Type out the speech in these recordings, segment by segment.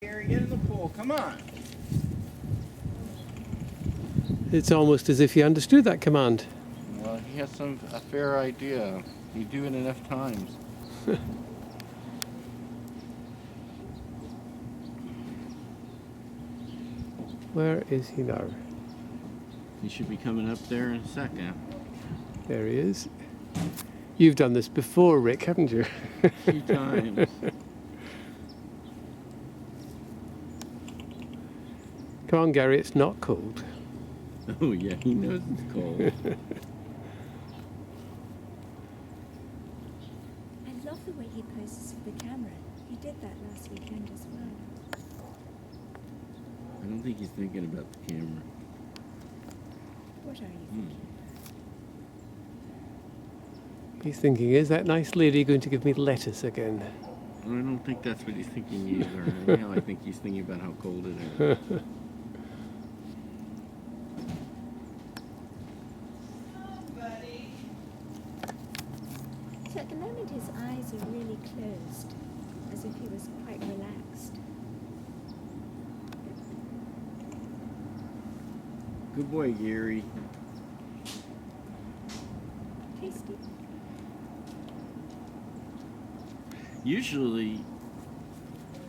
Gary, get in the pool. Come on. It's almost as if he understood that command. Well, he has a fair idea. You do it enough times. Where is he now? He should be coming up there in a second. There he is. You've done this before, Rick, haven't you? A few times. Come on, Gary, it's not cold. Oh yeah, he knows it's cold. I love the way he poses for the camera. He did that last weekend as well. I don't think he's thinking about the camera. What are you thinking? He's thinking, is that nice lady going to give me lettuce again? I don't think that's what he's thinking either. Now I think he's thinking about how cold it is. So at the moment his eyes are really closed, as if he was quite relaxed. Good boy, Gary. Tasty. Usually,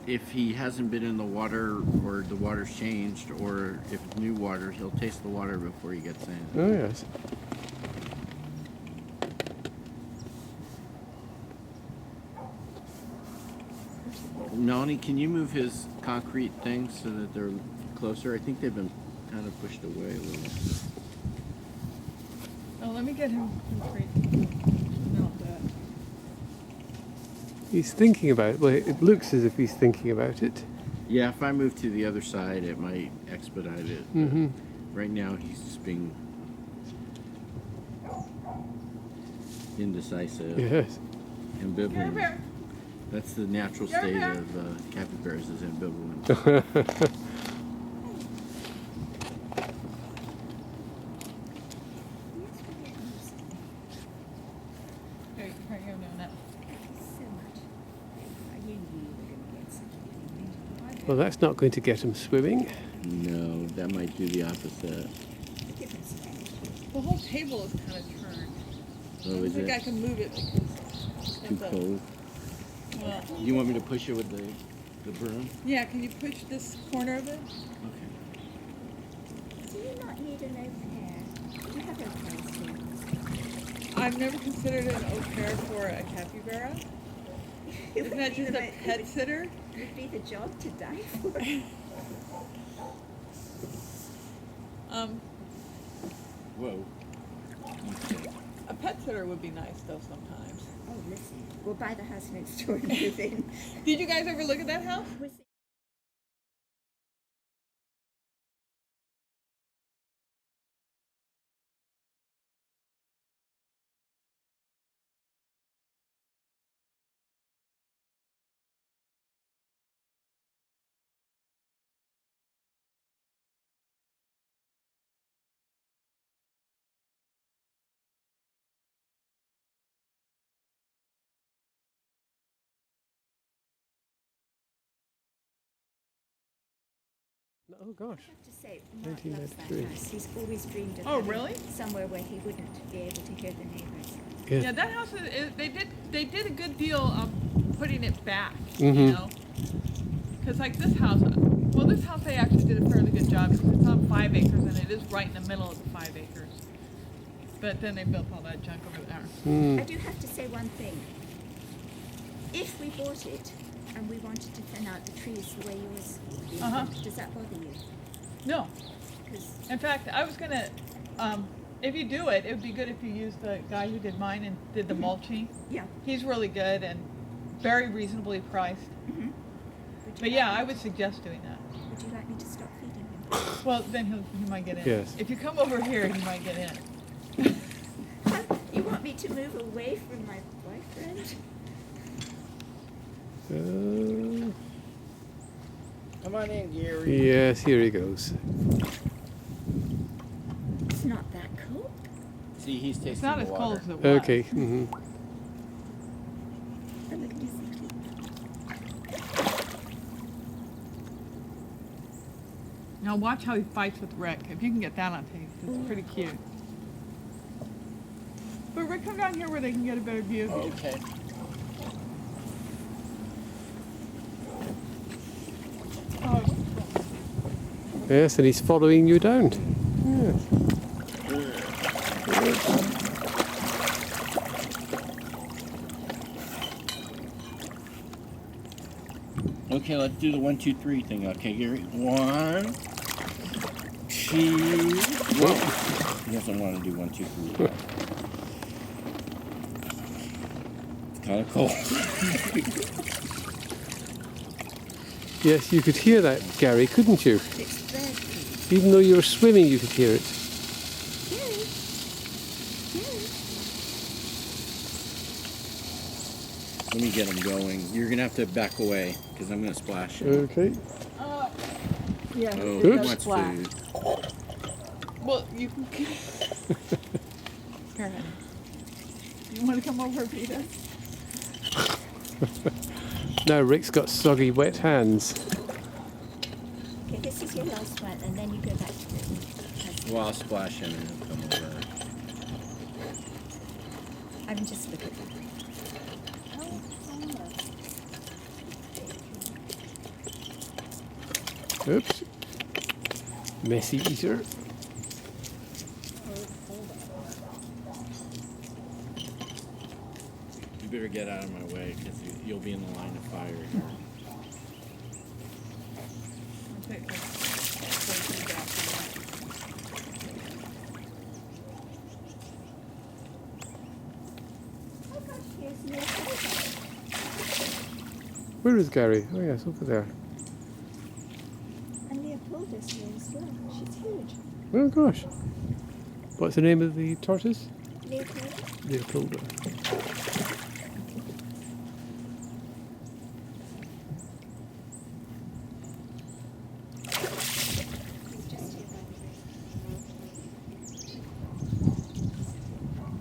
if he hasn't been in the water or the water's changed or if it's new water, he'll taste the water before he gets in. Oh, yes. Melanie, can you move his concrete things so that they're closer? I think they've been kind of pushed away a little. Oh, let me get him concrete. No, that. He's thinking about it. Well, it looks as if he's thinking about it. Yeah, if I move to the other side, it might expedite it. Mm-hmm. Right now, he's just being indecisive, Yes. ambivalent. Capybara. That's the natural state Capybara. of capybaras is ambivalent. Here, you know that. Thank you so much. You knew you were going to get something. Well, that's not going to get him swimming. No, that might do the opposite. Give him some energy. The whole table is kind of turned. I Oh, don't is think I it can move it because too cold? Well, Do you want me to push it with the broom? yeah. Can you push this corner of it? Okay. Do you not need an au pair? You have au pairs here. I've never considered an au pair for a capybara. Isn't that just a pet sitter? It would be the job to die for. Whoa. Okay. A pet sitter would be nice though sometimes. Oh, listen. We'll buy the house next door and move in. Did you guys ever look at that house? Oh, gosh. I have to say, Mark loves that 1993. house. He's always dreamed of Oh, having really? somewhere where he wouldn't be able to hear the neighbors. Yes. Yeah, that house they did a good deal of putting it back, Mhm. you know. Because like this house, well, this house they actually did a fairly good job because it's on 5 acres and it is right in the middle of the 5 acres. But then they built all that junk over there. I do have to say one thing. If we bought it and we wanted to thin out the trees the way yours did, Uh-huh. does that bother you? No, 'Cause in fact, I was gonna, if you do it, it would be good if you used the guy who did mine and did the mulching. yeah. He's really good and very reasonably priced. Would you But like yeah, me- I would suggest doing that. Would you like me to stop feeding him? Well, then he might get in. Yes. If you come over here, he might get in. You want me to move away from my boyfriend? Come on in, Gary. Yes, here he goes. It's not that cold. See, he's tasting It's not the as water. cold as it was. Okay. Mm-hmm. Oh, look, he's Now watch how he fights with Rick. If you can get that on tape, it's pretty cute. But Rick, come down here where they can get a better view of you. Okay. Oh, Yes, and he's following you down. Yes. Okay, let's do the 1, 2, 3 thing. Okay, Gary. 1, 2. Whoa. He doesn't want to do 1, 2, 3. It's kind of cold. Yes, you could hear that, Gary, couldn't you? It's bird food. Even though you were swimming, you could hear it. Gary. Gary. Let me get him going. You're going to have to back away because I'm going to splash him. Okay. yeah. Oh, it he does wants splash. food. Well, you can. Here, honey. You want to come over and feed us? Now Rick's got soggy, wet hands. Okay, this is your last one, and then you go back to it. Well, I'll splash him and he'll come over. I'm just looking. Oops. Messy eater. You better get out of my way because you'll be in the line of fire here. I'll take this. Oh gosh, here's your paperback. Where is Gary? Oh yes, over there. And Leopolda's here as well. She's huge. Oh gosh. What's the name of the tortoise? Leopolda. Leopolda. He's just here by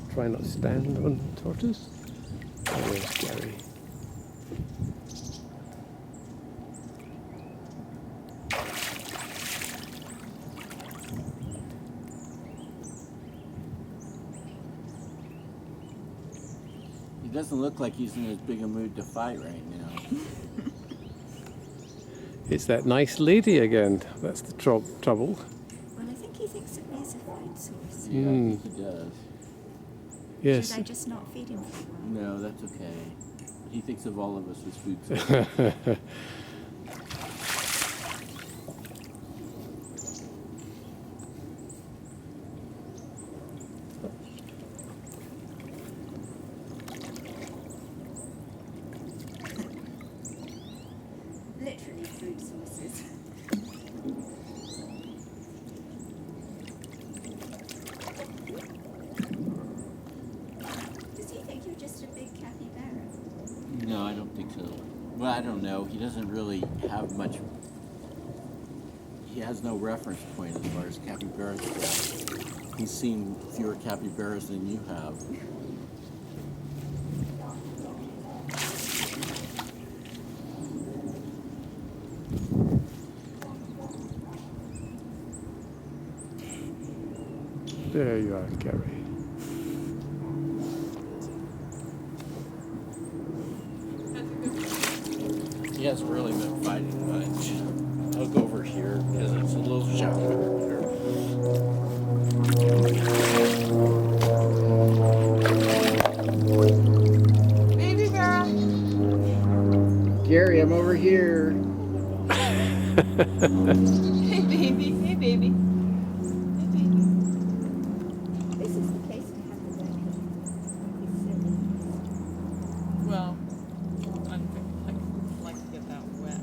the Try not to stand on the tortoise. Oh, there's Gary. He doesn't look like he's in as big a mood to fight right now. It's that nice lady again. That's the trouble. Well, I think he thinks of me as a food source. Yeah, I Mm. think he does. Yes. Should I just not feed him for a while? No, that's okay. He thinks of all of us as food. Literally food sources. Does he think you're just a big capybara? No, I don't think so. Well, I don't know. He doesn't really have much. He has no reference point as far as capybaras go. He's seen fewer capybaras than you have. There you are, Gary. He hasn't really been fighting much. I'll go over here because it's a little shallow over there. Baby girl. Gary, I'm over here. Hey, baby. Hey, baby. Hey, baby. This is the place to have the worker. He's silly. Well, I'd like to get that wet.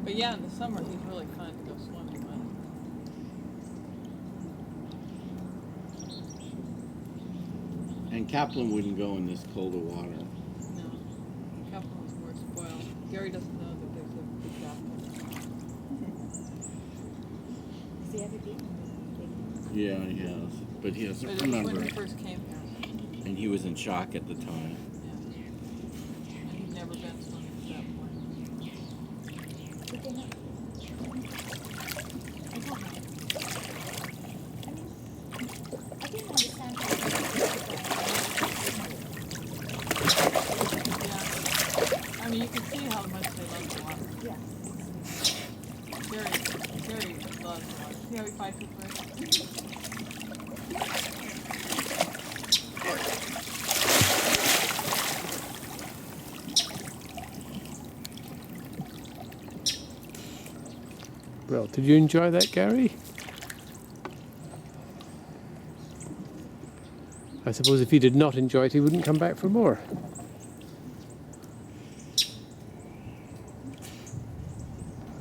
But yeah, in the summer he's really fun to go swimming with. And Kaplan wouldn't go in this colder water. No, Kaplan's more spoiled. Gary doesn't know that there's a big Kaplan. Has he ever been? Yeah, he has. But he doesn't But it was remember. when he first came here. And he was in shock at the time. Yeah. And he'd never been swimming at that dinner? I don't know. I didn't understand how Yeah. I mean, you can see how much they love the water. yeah. Very, very loves the water. See how he fights with Rick? Well, did you enjoy that, Gary? I suppose if he did not enjoy it, he wouldn't come back for more.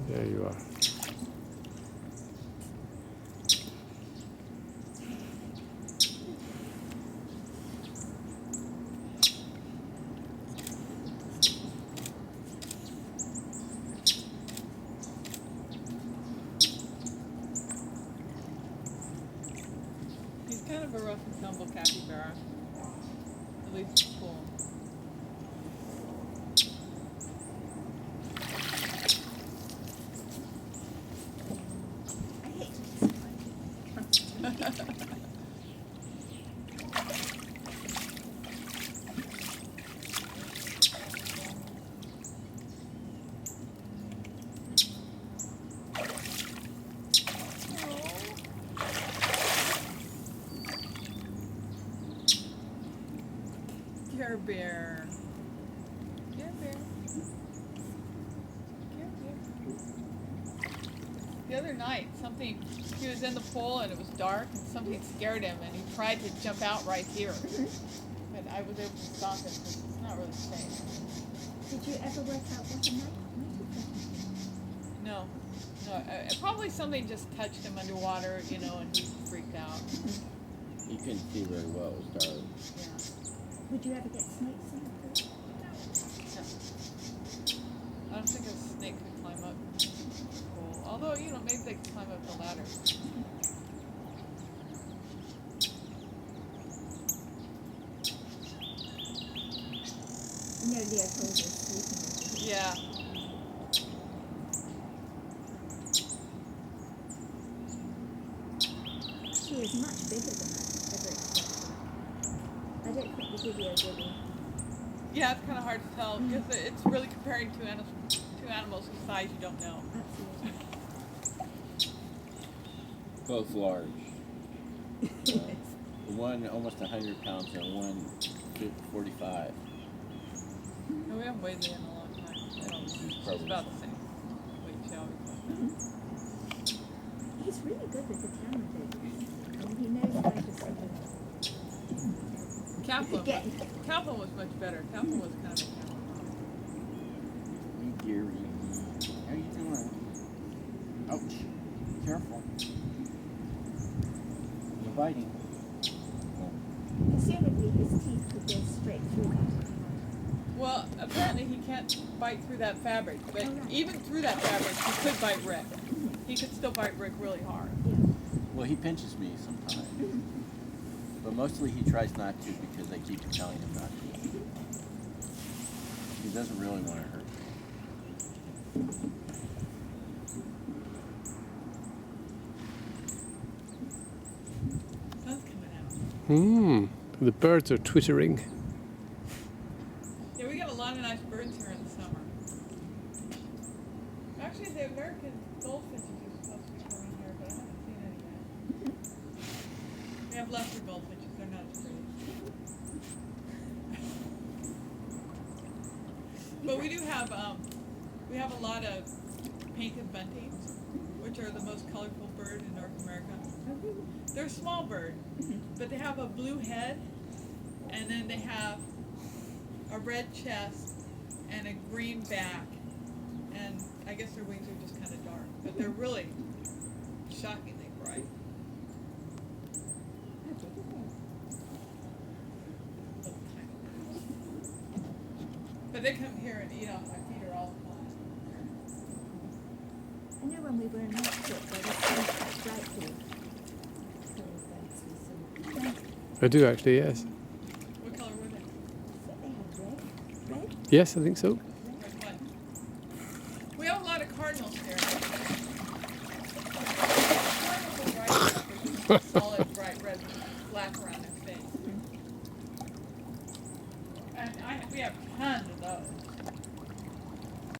There you are. He's kind of a rough and tumble capybara. At least it's cool. I hate to disappoint you. Care Bear. Care Bear. Care Bear. The other night, he was in the pool and it was dark and something scared him and he tried to jump out right here. But I was able to stop him because it's not really safe. Did you ever work out what a night? No. Probably something just touched him underwater, you know, and he freaked out. You couldn't see very well. It was dark. Yeah. Would you ever get snakes in the pool? I don't think a snake could climb up the pool. Although, you know, maybe they could climb up the ladder. I know Leah told us sleeping. Yeah. She is much bigger than I ever expected. I don't think the video really. Yeah, it's kind of hard to tell because it's really comparing two animals whose size you don't know. Absolutely. Both large. One almost 100 pounds and one 45. No, we haven't weighed in a long time. She's probably about the same weight she always was. He's really good with the camera though. I mean, he knows how to sort of Kaplan was much better. Kaplan was kind of a camera Hey, Gary. How you doing? Ouch. Careful. You're biting. Presumably his teeth would go straight through that. Well, apparently he can't bite through that fabric, but Oh, right. even through that fabric, he could bite Rick. He could still bite Rick really hard. Yeah. Well, he pinches me sometimes. But mostly he tries not to because I keep telling him not to. He doesn't really want to hurt me. Sun's coming out. The birds are twittering. Yeah, we got a lot of nice birds here in the summer. Actually, the American goldfinches are supposed to be coming here, but I haven't seen any yet. We have lesser goldfinches. They're not as pretty. But we do have a lot of painted buntings, which are the most colorful bird in North America. They're a small bird, but they have a blue head, and then they have a red chest and a green back, and I guess their wings are just kind of dark, but they're really shockingly bright. How big are they? Little tiny birds. But they come here and eat off my feet all the time. I know when we were in Mexico, there was some quite brightly coloured birds we saw. I do actually, yes. What color were they? I think they had red. Red? Yes, I think so. Red what? We have a lot of cardinal stare. Cardinals are bright, but solid bright red black around their face. And we have tons of those.